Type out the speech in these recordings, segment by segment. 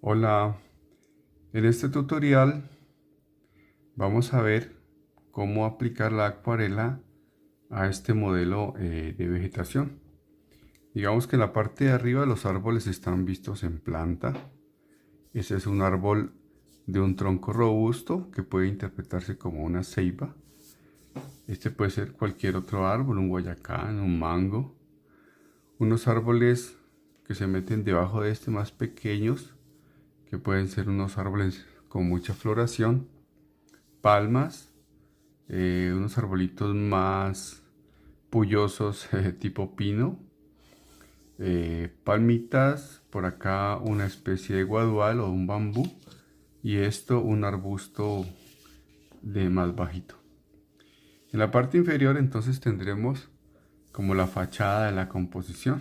Hola, en este tutorial vamos a ver cómo aplicar la acuarela a este modelo de vegetación. Digamos que en la parte de arriba los árboles están vistos en planta. Ese es un árbol de un tronco robusto que puede interpretarse como una ceiba. Este puede ser cualquier otro árbol, un guayacán, un mango. Unos árboles que se meten debajo de este más pequeños, que pueden ser unos árboles con mucha floración, palmas, unos arbolitos más pullosos tipo pino, palmitas, por acá una especie de guadual o un bambú y esto un arbusto de más bajito. En la parte inferior entonces tendremos como la fachada de la composición.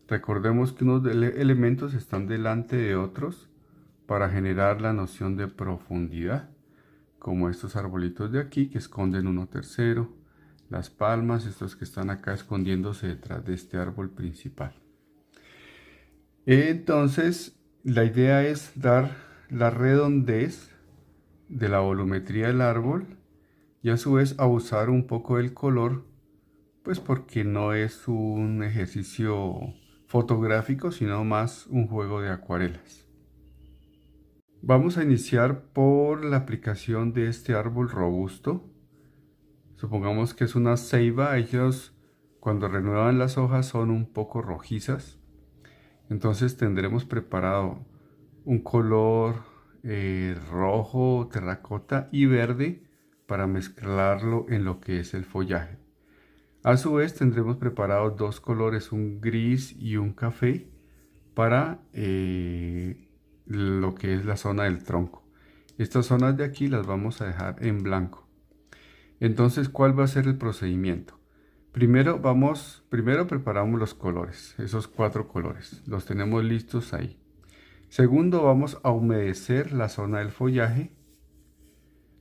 Recordemos que unos elementos están delante de otros para generar la noción de profundidad, como estos arbolitos de aquí que esconden 1/3, las palmas, estos que están acá escondiéndose detrás de este árbol principal. Entonces, la idea es dar la redondez de la volumetría del árbol y a su vez abusar un poco del color, pues porque no es un ejercicio fotográfico, sino más un juego de acuarelas. Vamos a iniciar por la aplicación de este árbol robusto. Supongamos que es una ceiba, ellos cuando renuevan las hojas son un poco rojizas. Entonces tendremos preparado un color rojo, terracota y verde para mezclarlo en lo que es el follaje. A su vez tendremos preparados dos colores, un gris y un café, para lo que es la zona del tronco. Estas zonas de aquí las vamos a dejar en blanco. Entonces, ¿cuál va a ser el procedimiento? Primero preparamos los colores, esos 4 colores, los tenemos listos ahí. Segundo, vamos a humedecer la zona del follaje.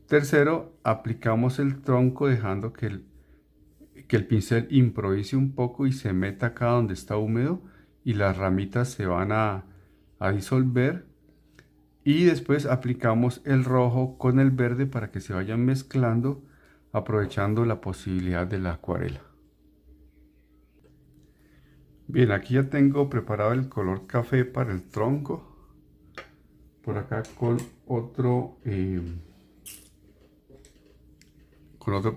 Tercero, aplicamos el tronco dejando que el pincel improvise un poco y se meta acá donde está húmedo y las ramitas se van a disolver. Y después aplicamos el rojo con el verde para que se vayan mezclando, aprovechando la posibilidad de la acuarela. Bien, aquí ya tengo preparado el color café para el tronco. Por acá con otro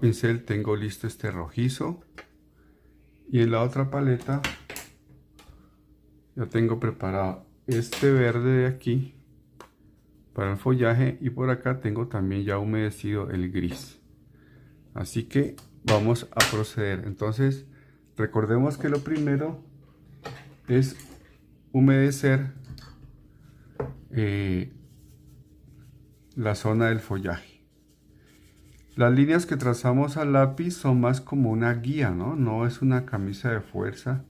pincel tengo listo este rojizo. Y en la otra paleta ya tengo preparado este verde de aquí para el follaje y por acá tengo también ya humedecido el gris. Así que vamos a proceder. Entonces recordemos que lo primero es humedecer la zona del follaje. Las líneas que trazamos al lápiz son más como una guía, ¿no? No es una camisa de fuerza.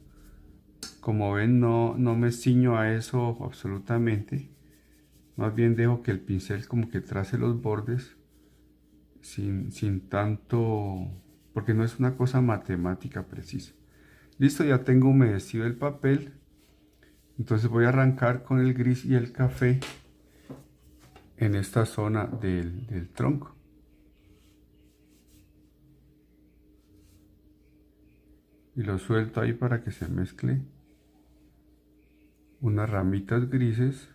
Como ven, no me ciño a eso absolutamente. Más bien dejo que el pincel como que trace los bordes sin tanto, porque no es una cosa matemática precisa. Listo, ya tengo humedecido el papel. Entonces voy a arrancar con el gris y el café en esta zona del tronco. Y lo suelto ahí para que se mezcle unas ramitas grises.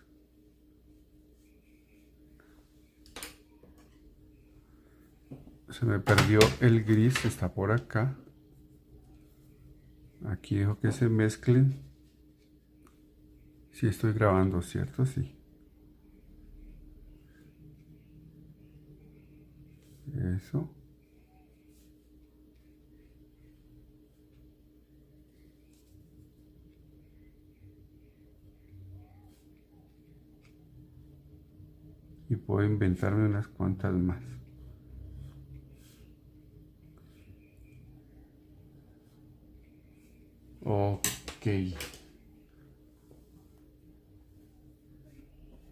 Se me perdió el gris, está por acá. Aquí dejo que se mezclen. Si estoy grabando, ¿cierto? Sí. Eso. Y puedo inventarme unas cuantas más. Ok.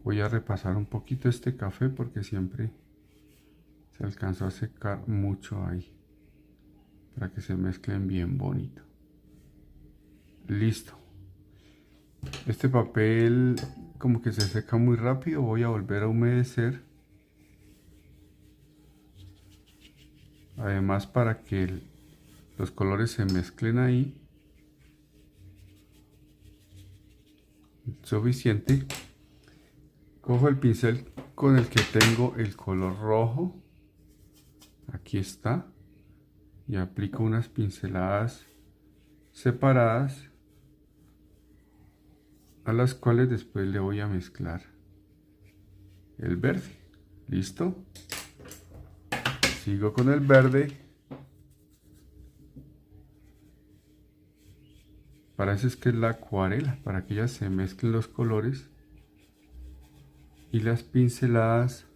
Voy a repasar un poquito este café porque siempre se alcanzó a secar mucho ahí. Para que se mezclen bien bonito. Listo. Este papel como que se seca muy rápido, voy a volver a humedecer. Además, para que los colores se mezclen ahí. Suficiente. Cojo el pincel con el que tengo el color rojo. Aquí está. Y aplico unas pinceladas separadas, a las cuales después le voy a mezclar el verde. ¿Listo? Sigo con el verde. Para eso es que es la acuarela, para que ya se mezclen los colores y las pinceladas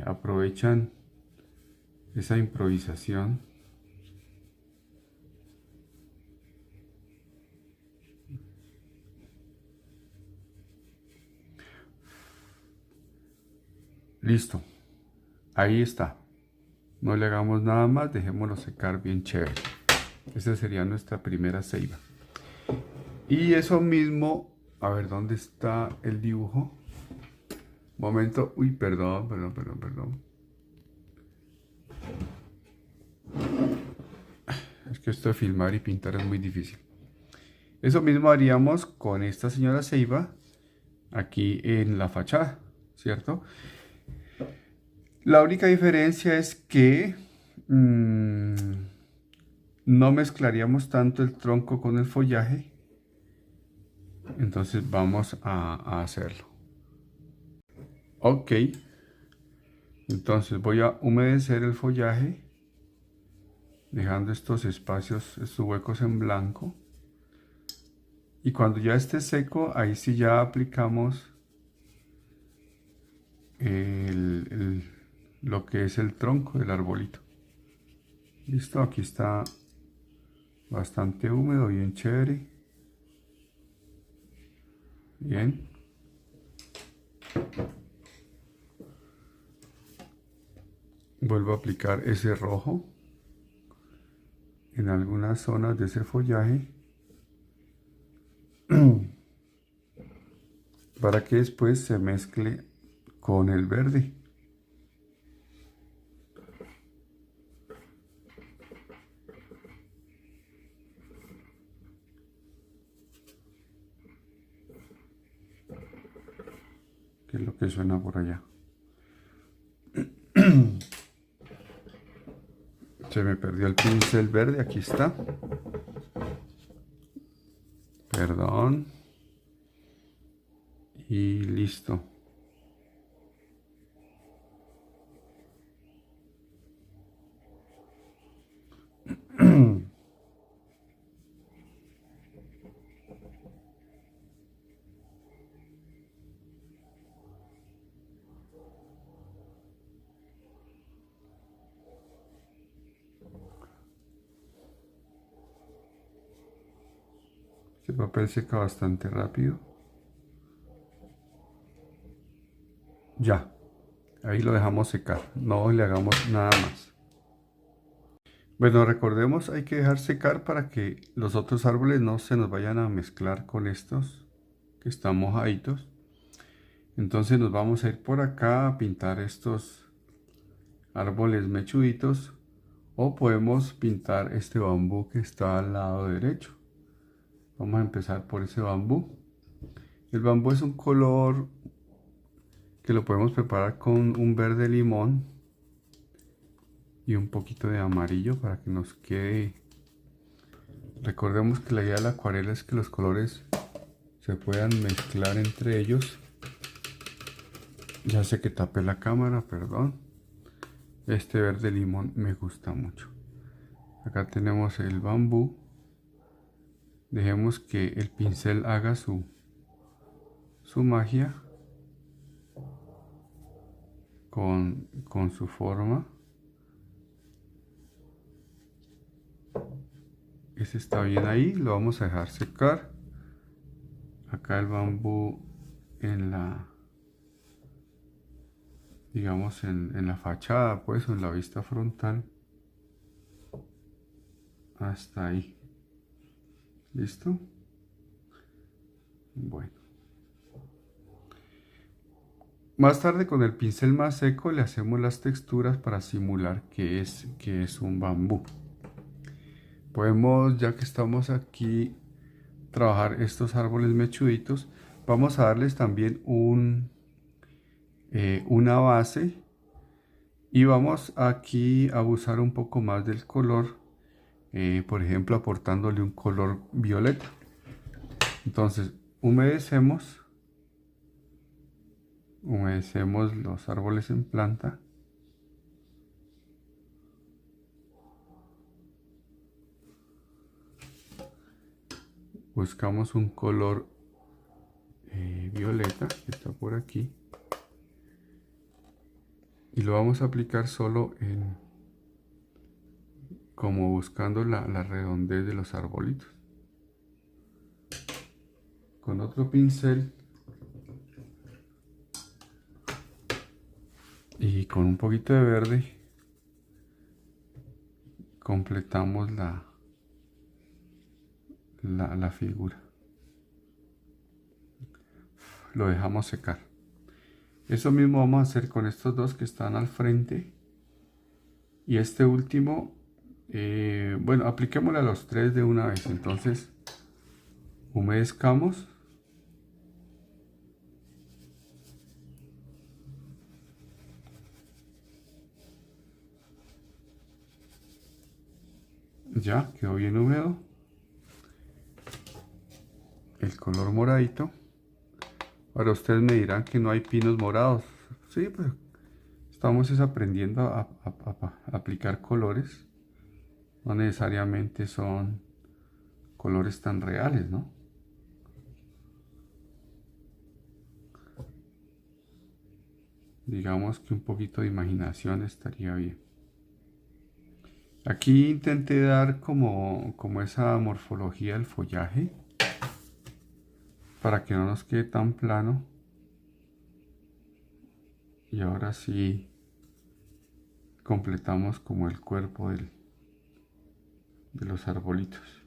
aprovechan esa improvisación. Listo, ahí está. No le hagamos nada más, dejémoslo secar bien chévere. Esa sería nuestra primera ceiba. Y eso mismo, a ver, ¿dónde está el dibujo? Momento, uy, perdón. Es que esto de filmar y pintar es muy difícil. Eso mismo haríamos con esta señora ceiba aquí en la fachada, ¿cierto? La única diferencia es que no mezclaríamos tanto el tronco con el follaje. Entonces vamos a hacerlo. Ok. Entonces voy a humedecer el follaje, dejando estos espacios, estos huecos en blanco. Y cuando ya esté seco, ahí sí ya aplicamos lo que es el tronco del arbolito. Listo, aquí está bastante húmedo, bien chévere. Bien. Vuelvo a aplicar ese rojo en algunas zonas de ese follaje para que después se mezcle con el verde. Que es lo que suena por allá. Se me perdió el pincel verde, aquí está. Perdón. Y listo. Este papel seca bastante rápido. Ya. Ahí lo dejamos secar. No le hagamos nada más. Bueno, recordemos, hay que dejar secar para que los otros árboles no se nos vayan a mezclar con estos que están mojaditos. Entonces nos vamos a ir por acá a pintar estos árboles mechuditos, o podemos pintar este bambú que está al lado derecho. Vamos a empezar por ese bambú. El bambú es un color que lo podemos preparar con un verde limón y un poquito de amarillo para que nos quede. Recordemos que la idea de la acuarela es que los colores se puedan mezclar entre ellos. Ya sé que tapé la cámara, perdón. Este verde limón me gusta mucho. Acá tenemos el bambú. Dejemos que el pincel haga su magia con su forma. Ese está bien ahí, lo vamos a dejar secar. Acá el bambú en la, digamos en la fachada, pues, o en la vista frontal. Hasta ahí. ¿Listo? Bueno. Más tarde con el pincel más seco le hacemos las texturas para simular que es un bambú. Podemos, ya que estamos aquí, trabajar estos árboles mechuditos. Vamos a darles también una base y vamos aquí a usar un poco más del color, por ejemplo aportándole un color violeta. Entonces humedecemos los árboles en planta. Buscamos un color violeta que está por aquí y lo vamos a aplicar solo como buscando la redondez de los arbolitos. Con otro pincel y con un poquito de verde completamos la figura. Lo dejamos secar. Eso mismo vamos a hacer con estos dos que están al frente. Y este último, bueno, apliquémosle a los tres de una vez. Entonces, humedezcamos. Ya, quedó bien húmedo. El color moradito. Ahora ustedes me dirán que no hay pinos morados. Sí, pues estamos aprendiendo a aplicar colores. No necesariamente son colores tan reales, ¿no? Digamos que un poquito de imaginación estaría bien. Aquí intenté dar como esa morfología del follaje para que no nos quede tan plano. Y ahora sí completamos como el cuerpo de los arbolitos.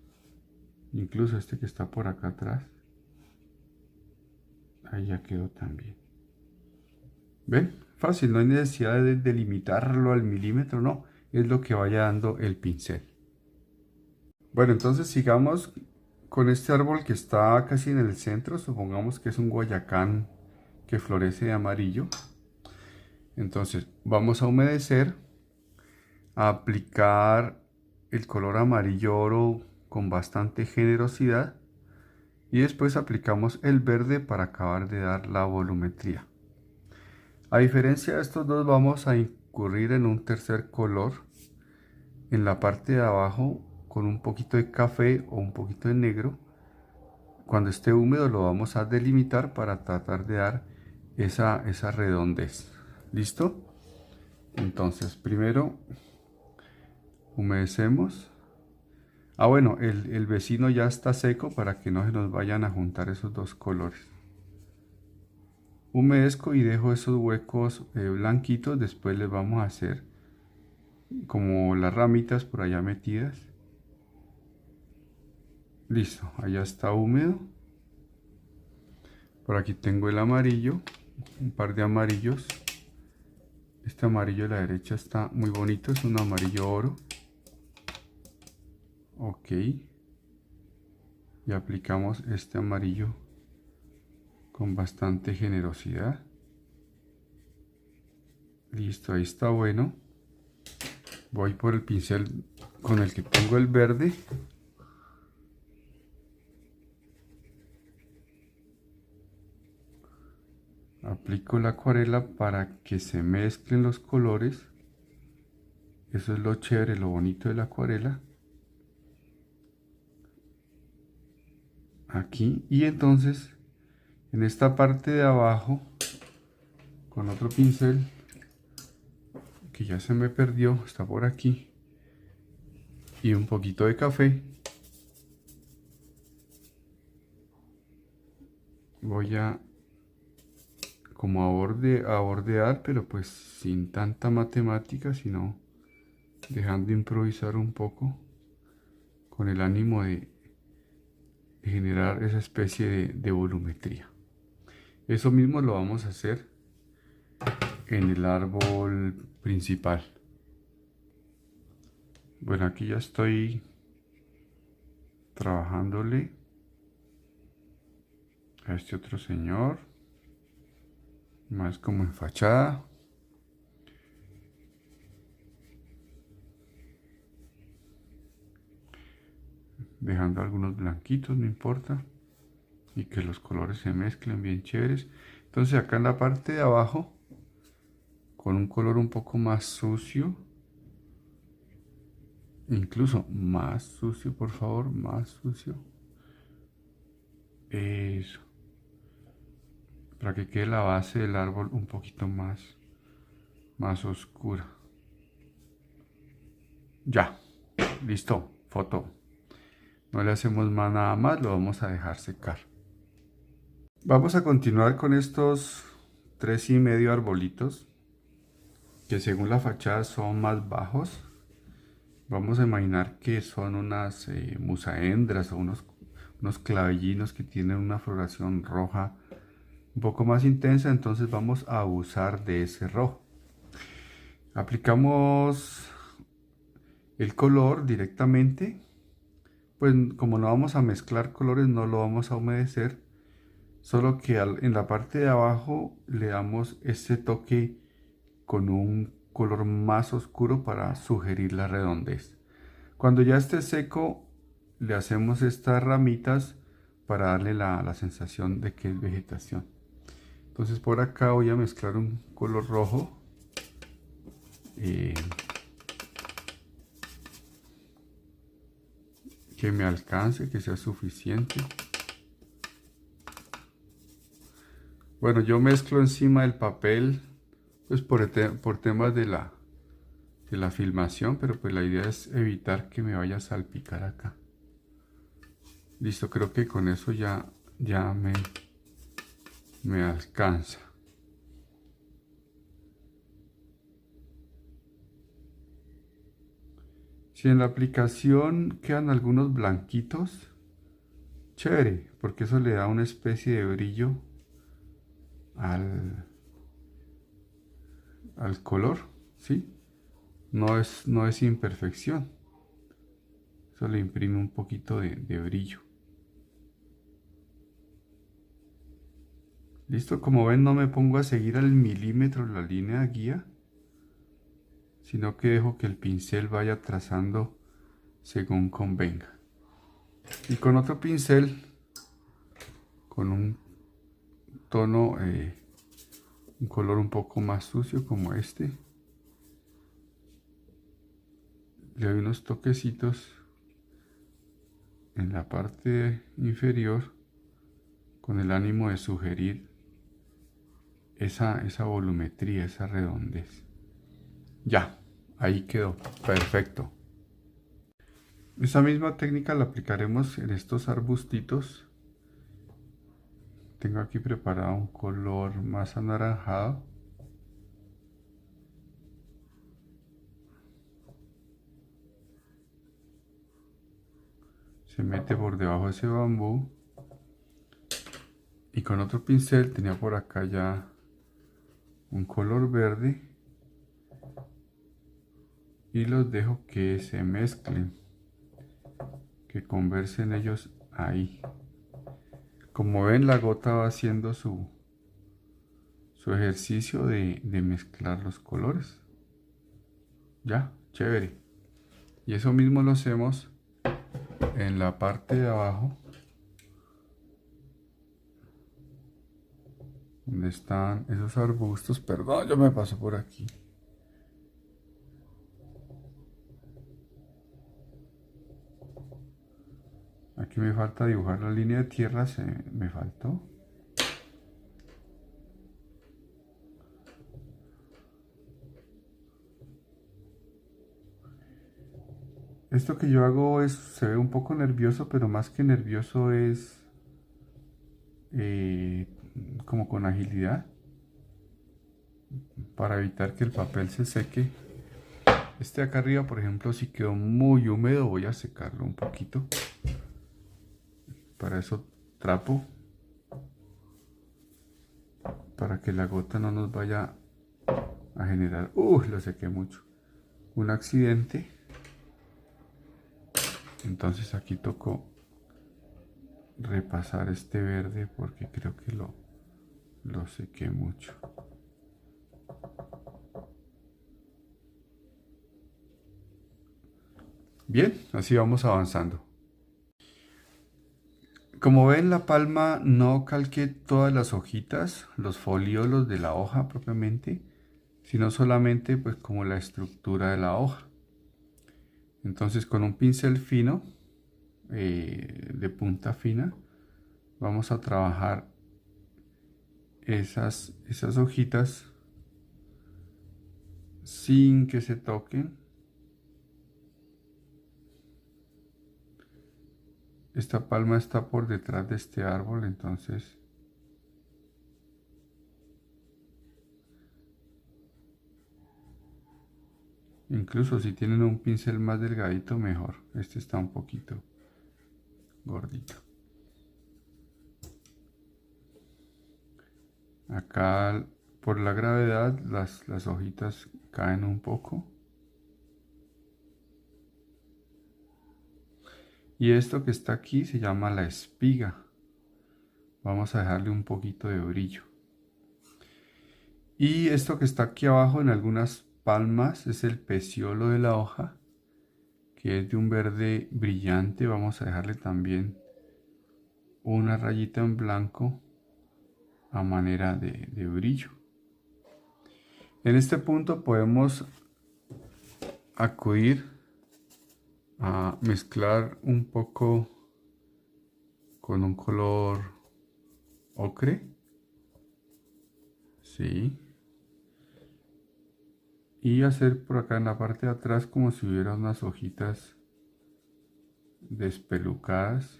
Incluso este que está por acá atrás. Ahí ya quedó también. ¿Ven? Fácil, no hay necesidad de delimitarlo al milímetro, no. Es lo que vaya dando el pincel. Bueno, entonces sigamos con este árbol que está casi en el centro. Supongamos que es un guayacán que florece de amarillo. Entonces vamos a humedecer, a aplicar el color amarillo oro con bastante generosidad y después aplicamos el verde para acabar de dar la volumetría. A diferencia de estos dos, vamos a incurrir en un tercer color en la parte de abajo con un poquito de café o un poquito de negro. Cuando esté húmedo lo vamos a delimitar para tratar de dar esa redondez. ¿Listo? Entonces primero humedecemos. Ah, bueno, el vecino ya está seco para que no se nos vayan a juntar esos dos colores. Humedezco y dejo esos huecos blanquitos. Después les vamos a hacer como las ramitas por allá metidas. Listo, allá está húmedo. Por aquí tengo el amarillo, un par de amarillos. Este amarillo de la derecha está muy bonito, es un amarillo oro. Ok. Y aplicamos este amarillo con bastante generosidad. Listo, ahí está bueno. Voy por el pincel con el que pongo el verde. Aplico la acuarela para que se mezclen los colores. Eso es lo chévere, lo bonito de la acuarela. Aquí. Y entonces, en esta parte de abajo, con otro pincel, que ya se me perdió, está por aquí. Y un poquito de café. Voy a como a bordear, pero pues sin tanta matemática, sino dejando improvisar un poco con el ánimo de generar esa especie de volumetría. Eso mismo lo vamos a hacer en el árbol principal. Bueno, aquí ya estoy trabajándole a este otro señor, más como en fachada. Dejando algunos blanquitos, no importa, y que los colores se mezclen bien chéveres. Entonces acá en la parte de abajo, con un color un poco más sucio, incluso más sucio, por favor, más sucio, eso, para que quede la base del árbol un poquito más oscura. Ya, listo, foto. No le hacemos más nada más, lo vamos a dejar secar. Vamos a continuar con estos 3,5 arbolitos que según la fachada son más bajos. Vamos a imaginar que son unas musaendras o unos clavellinos que tienen una floración roja un poco más intensa, entonces vamos a abusar de ese rojo. Aplicamos el color directamente, pues como no vamos a mezclar colores, no lo vamos a humedecer, solo que en la parte de abajo le damos este toque con un color más oscuro para sugerir la redondez. Cuando ya esté seco, le hacemos estas ramitas para darle la sensación de que es vegetación. Entonces por acá voy a mezclar un color rojo. Que me alcance, que sea suficiente. Bueno, yo mezclo encima del papel, pues por temas de la filmación, pero pues la idea es evitar que me vaya a salpicar acá. Listo, creo que con eso ya me alcanza. Si en la aplicación quedan algunos blanquitos, chévere, porque eso le da una especie de brillo al color, ¿sí? No es imperfección. Eso le imprime un poquito de brillo. Listo, como ven, no me pongo a seguir al milímetro la línea de guía, sino que dejo que el pincel vaya trazando según convenga. Y con otro pincel, con un tono, un color un poco más sucio como este, le doy unos toquecitos en la parte inferior con el ánimo de sugerir esa volumetría, esa redondez. Ya, ahí quedó, perfecto. Esa misma técnica la aplicaremos en estos arbustitos. Tengo aquí preparado un color más anaranjado. Se mete por debajo de ese bambú. Y con otro pincel tenía por acá ya un color verde. Y los dejo que se mezclen, que conversen ellos ahí. Como ven, la gota va haciendo su ejercicio de mezclar los colores. Ya, chévere. Y eso mismo lo hacemos en la parte de abajo, donde están esos arbustos. Perdón, yo me paso por aquí. Aquí me falta dibujar la línea de tierra, me faltó. Esto que yo hago se ve un poco nervioso, pero más que nervioso es como con agilidad, para evitar que el papel se seque. Este acá arriba, por ejemplo, si quedó muy húmedo, voy a secarlo un poquito. para eso trapo, para que la gota no nos vaya a generar, lo sequé mucho, un accidente. Entonces aquí tocó repasar este verde porque creo que lo sequé mucho. Bien, así vamos avanzando. Como ven, la palma no calqué todas las hojitas, los foliolos de la hoja propiamente, sino solamente pues como la estructura de la hoja. Entonces con un pincel fino, de punta fina, vamos a trabajar esas hojitas sin que se toquen. Esta palma está por detrás de este árbol, entonces incluso si tienen un pincel más delgadito, mejor. Este está un poquito gordito. Acá por la gravedad las hojitas caen un poco. Y esto que está aquí se llama la espiga. Vamos a dejarle un poquito de brillo. Y esto que está aquí abajo en algunas palmas es el peciolo de la hoja, que es de un verde brillante. Vamos a dejarle también una rayita en blanco a manera de brillo. En este punto podemos acudir a mezclar un poco con un color ocre, sí, y hacer por acá en la parte de atrás como si hubiera unas hojitas despelucadas,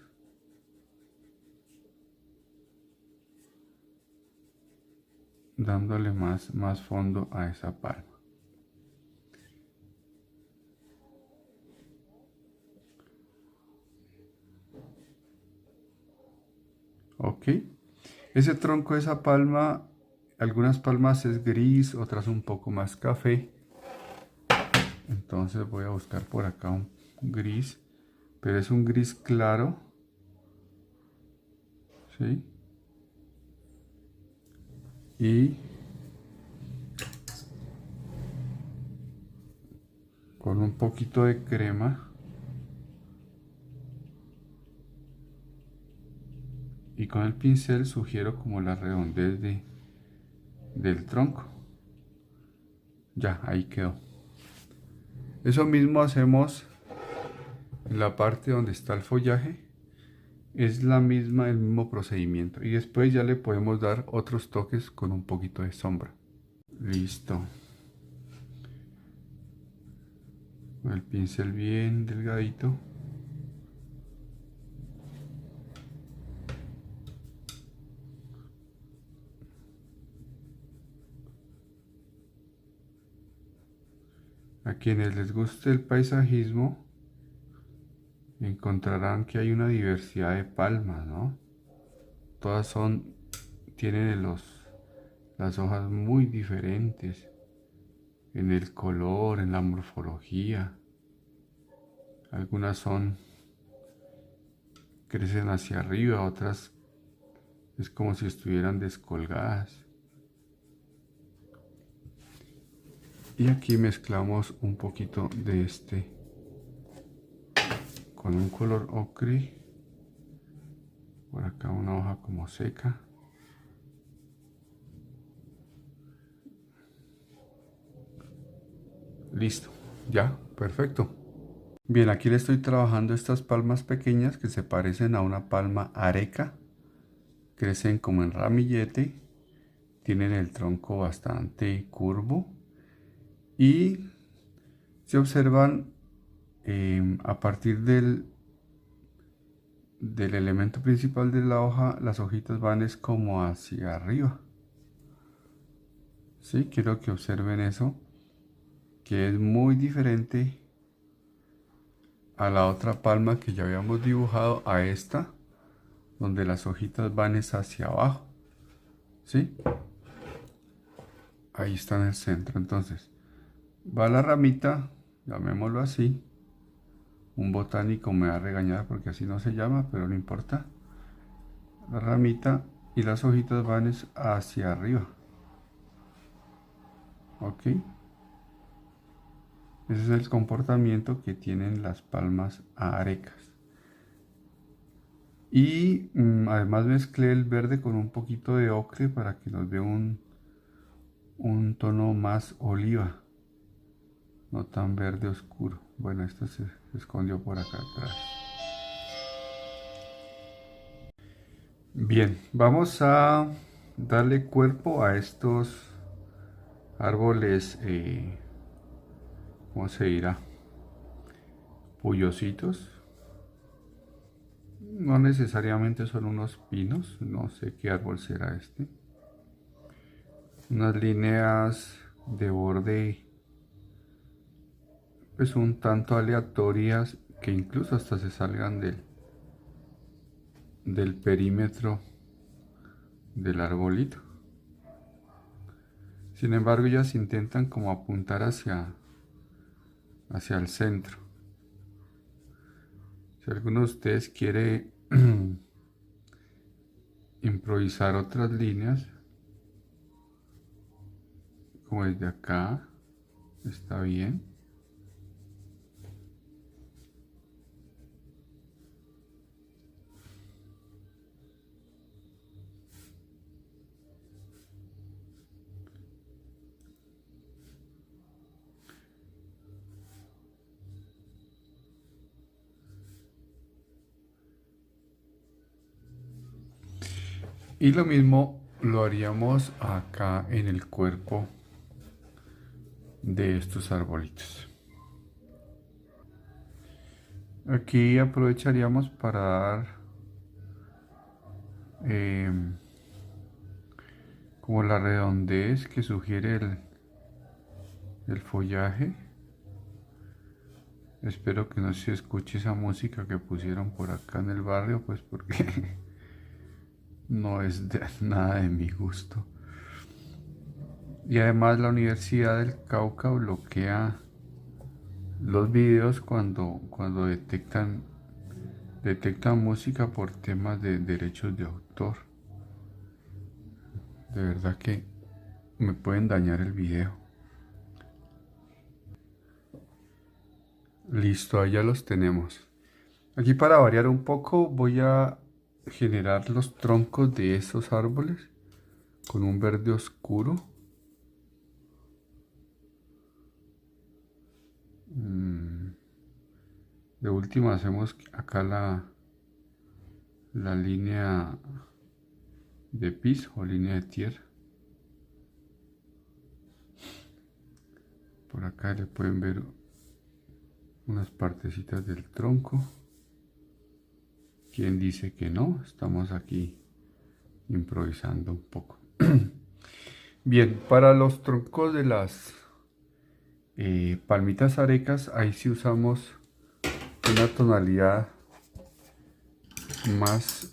dándole más fondo a esa palma. Ok, ese tronco de esa palma, algunas palmas es gris, otras un poco más café. Entonces voy a buscar por acá un gris, pero es un gris claro, ¿sí? Y con un poquito de crema y con el pincel sugiero como la redondez del tronco. Ya, ahí quedó. Eso mismo hacemos en la parte donde está el follaje. Es el mismo procedimiento. Y después ya le podemos dar otros toques con un poquito de sombra. Listo. Con el pincel bien delgadito. A quienes les guste el paisajismo, encontrarán que hay una diversidad de palmas, ¿no? Todas tienen las hojas muy diferentes en el color, en la morfología. Algunas crecen hacia arriba, otras es como si estuvieran descolgadas. Y aquí mezclamos un poquito de este con un color ocre. Por acá una hoja como seca. Listo, ya, perfecto. Bien, aquí le estoy trabajando estas palmas pequeñas que se parecen a una palma areca. Crecen como en ramillete, tienen el tronco bastante curvo y se observan a partir del elemento principal de la hoja, las hojitas van es como hacia arriba. Sí, quiero que observen eso, que es muy diferente a la otra palma que ya habíamos dibujado, a esta. donde las hojitas van es hacia abajo, ¿sí? Ahí está en el centro. Entonces va la ramita, llamémoslo así. Un botánico me va a regañar porque así no se llama, pero no importa. La ramita y las hojitas van es hacia arriba. ¿Ok? Ese es el comportamiento que tienen las palmas arecas. Y además mezclé el verde con un poquito de ocre para que nos dé un tono más oliva, no tan verde oscuro. Bueno, esto se escondió por acá atrás. Bien, vamos a darle cuerpo a estos árboles, ¿cómo se dirá? Puyositos. No necesariamente son unos pinos, no sé qué árbol será este. Unas líneas de borde pues un tanto aleatorias que incluso hasta se salgan del perímetro del arbolito. Sin embargo, ellas intentan como apuntar hacia el centro. Si alguno de ustedes quiere improvisar otras líneas, como desde acá, está bien. Y lo mismo lo haríamos acá en el cuerpo de estos arbolitos. Aquí aprovecharíamos para dar como la redondez que sugiere el follaje. Espero que no se escuche esa música que pusieron por acá en el barrio, pues porque no es nada de mi gusto. Y además la Universidad del Cauca bloquea los videos cuando detectan música por temas de derechos de autor. De verdad que me pueden dañar el video. Listo, ahí ya los tenemos. Aquí para variar un poco voy a generar los troncos de estos árboles con un verde oscuro. De última hacemos acá la línea de piso o línea de tierra. Por acá le pueden ver unas partecitas del tronco. ¿Quién dice que no? Estamos aquí improvisando un poco. Bien, para los troncos de las palmitas arecas, ahí sí usamos una tonalidad más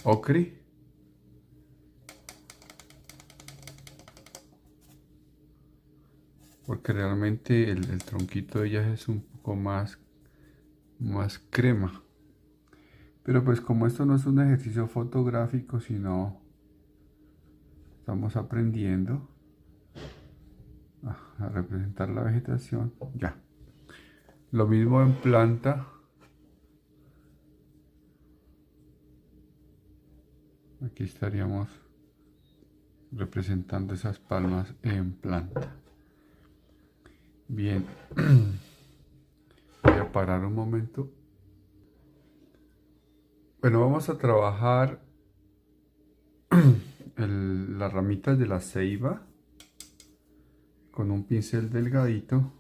ocre. Porque realmente el tronquito de ellas es un poco más crema. Pero pues como esto no es un ejercicio fotográfico, sino estamos aprendiendo a representar la vegetación, ya. Lo mismo en planta. Aquí estaríamos representando esas palmas en planta. Bien. Voy a parar un momento. Bueno, vamos a trabajar las ramitas de la ceiba con un pincel delgadito.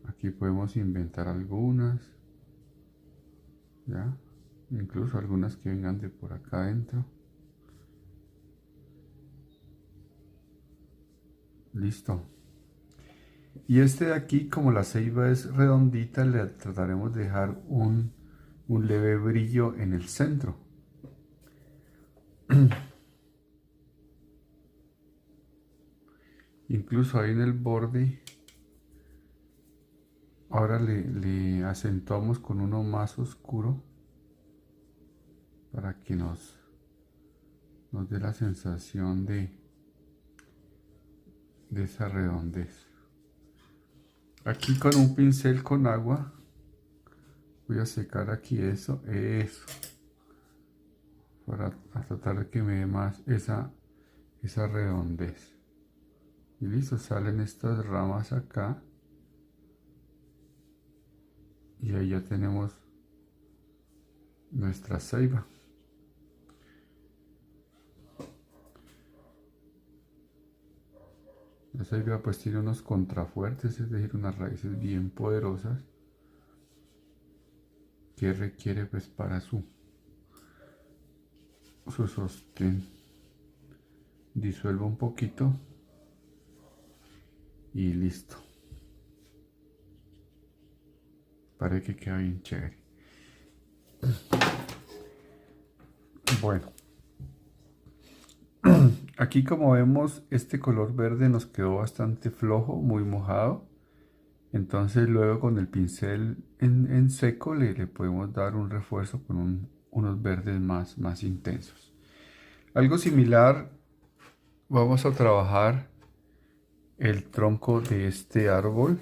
Aquí podemos inventar algunas, ¿ya? Incluso algunas que vengan de por acá adentro. Listo. Y este de aquí, como la ceiba es redondita, le trataremos de dejar un leve brillo en el centro. Incluso ahí en el borde, ahora le acentuamos con uno más oscuro para que nos dé la sensación de esa redondez. Aquí con un pincel con agua voy a secar aquí eso, para tratar de que me dé más esa redondez. Y listo, salen estas ramas acá. Y ahí ya tenemos nuestra ceiba. La ceiba pues tiene unos contrafuertes, es decir, unas raíces bien poderosas que requiere pues para su sostén. Disuelvo un poquito y listo. Parece que queda bien chévere. Bueno, aquí como vemos este color verde nos quedó bastante flojo, muy mojado. Entonces luego con el pincel en seco le podemos dar un refuerzo con unos verdes más intensos. Algo similar, vamos a trabajar el tronco de este árbol.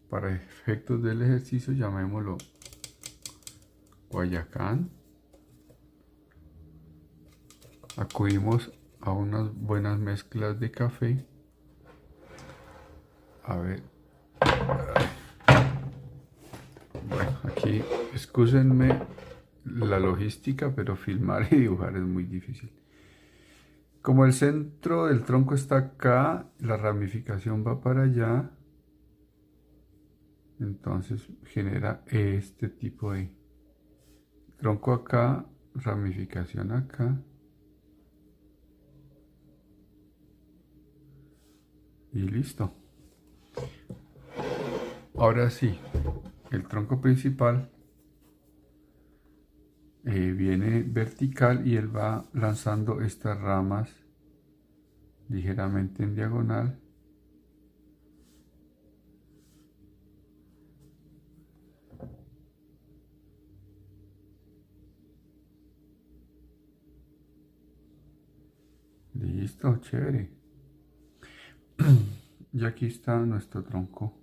Para efectos del ejercicio llamémoslo Guayacán. Acudimos a unas buenas mezclas de café. A ver. Bueno, aquí, excúsenme la logística, pero filmar y dibujar es muy difícil. Como el centro del tronco está acá, la ramificación va para allá. Entonces genera este tipo de tronco acá, ramificación acá. Y listo. Ahora sí, el tronco principal viene vertical y él va lanzando estas ramas ligeramente en diagonal. Listo, chévere. Y aquí está nuestro tronco.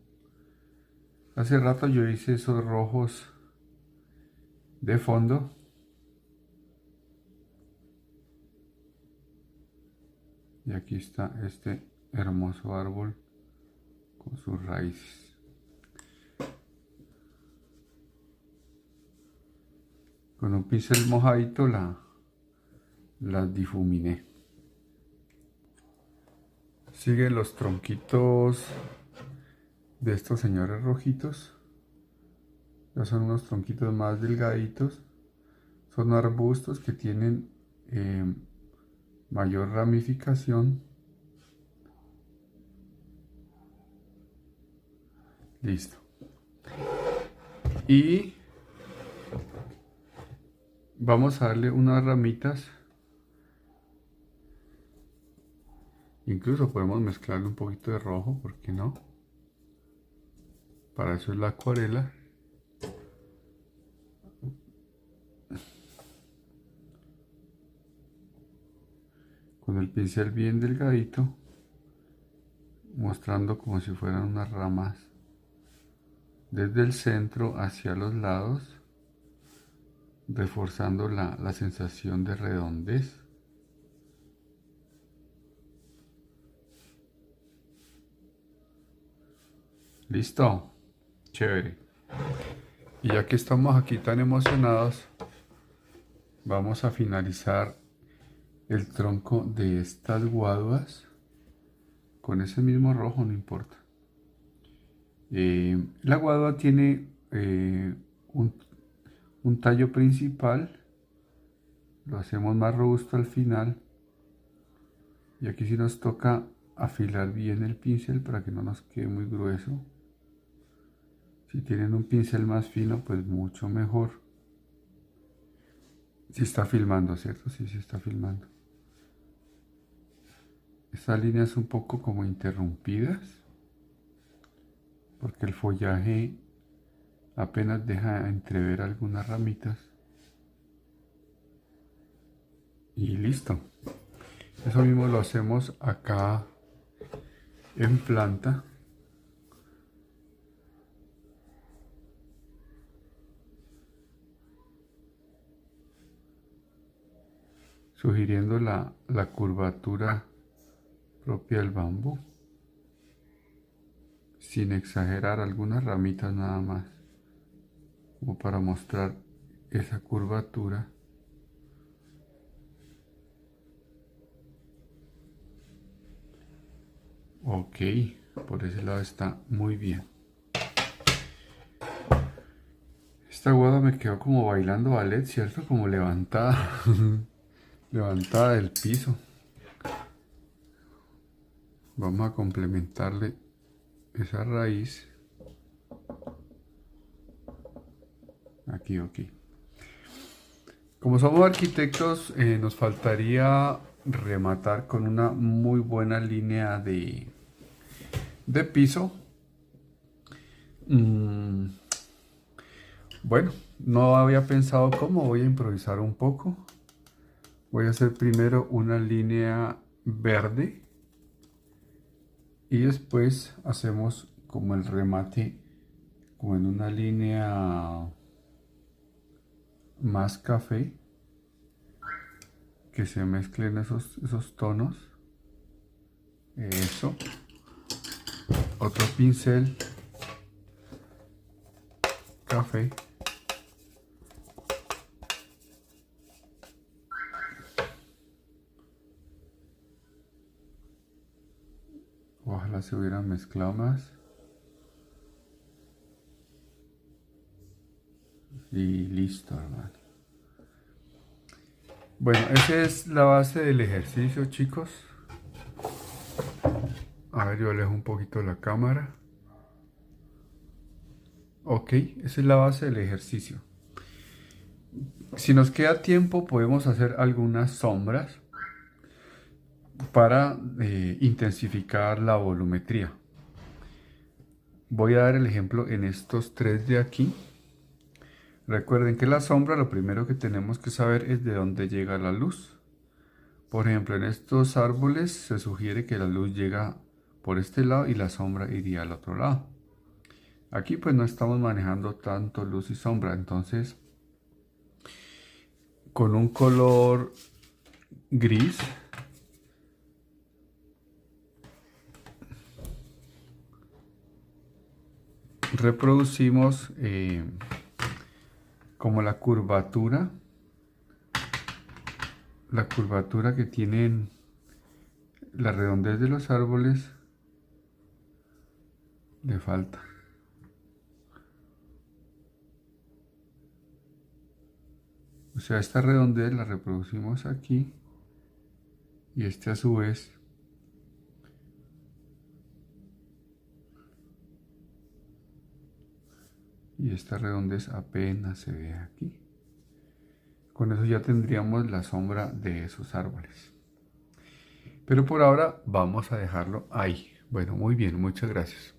Hace rato yo hice esos rojos de fondo. Y aquí está este hermoso árbol con sus raíces. Con un pincel mojadito las difuminé. Siguen los tronquitos de estos señores rojitos. Ya son unos tronquitos más delgaditos. Son arbustos que tienen mayor ramificación. Listo. Y vamos a darle unas ramitas. Incluso podemos mezclarle un poquito de rojo, ¿por qué no? Para eso es la acuarela. Con el pincel bien delgadito, mostrando como si fueran unas ramas desde el centro hacia los lados, reforzando la sensación de redondez. Listo, chévere. Y ya que estamos aquí tan emocionados, vamos a finalizar el tronco de estas guaduas con ese mismo rojo, no importa. La guadua tiene un tallo principal, lo hacemos más robusto al final, y aquí sí nos toca afilar bien el pincel para que no nos quede muy grueso. Si tienen un pincel más fino, pues mucho mejor. Si está filmando, ¿cierto? Sí, se está filmando. Estas líneas un poco como interrumpidas, porque el follaje apenas deja entrever algunas ramitas. Y listo. Eso mismo lo hacemos acá en planta. Sugiriendo la curvatura propia del bambú, sin exagerar, algunas ramitas nada más, como para mostrar esa curvatura. Ok, por ese lado está muy bien. Esta guada me quedó como bailando ballet, ¿cierto? Como levantada, levantada del piso. Vamos a complementarle esa raíz. Aquí, ok. Como somos arquitectos, nos faltaría rematar con una muy buena línea de piso. Bueno, no había pensado cómo, voy a improvisar un poco. Voy a hacer primero una línea verde y después hacemos como el remate, como en una línea más café, que se mezclen esos tonos. Eso. Otro pincel café. Ojalá se hubieran mezclado más. Y listo, hermano. Bueno, esa es la base del ejercicio, chicos. A ver, yo alejo un poquito la cámara. Ok, esa es la base del ejercicio. Si nos queda tiempo, podemos hacer algunas sombras para intensificar la volumetría. Voy a dar el ejemplo en estos tres de aquí. Recuerden que la sombra, lo primero que tenemos que saber es de dónde llega la luz. Por ejemplo, en estos árboles se sugiere que la luz llega por este lado y la sombra iría al otro lado. Aquí pues no estamos manejando tanto luz y sombra, entonces con un color gris reproducimos como la curvatura que tienen la redondez de los árboles. Le falta. O sea, esta redondez la reproducimos aquí y este a su vez y esta redondez apenas se ve aquí. Con eso ya tendríamos la sombra de esos árboles. Pero por ahora vamos a dejarlo ahí. Bueno, muy bien, muchas gracias.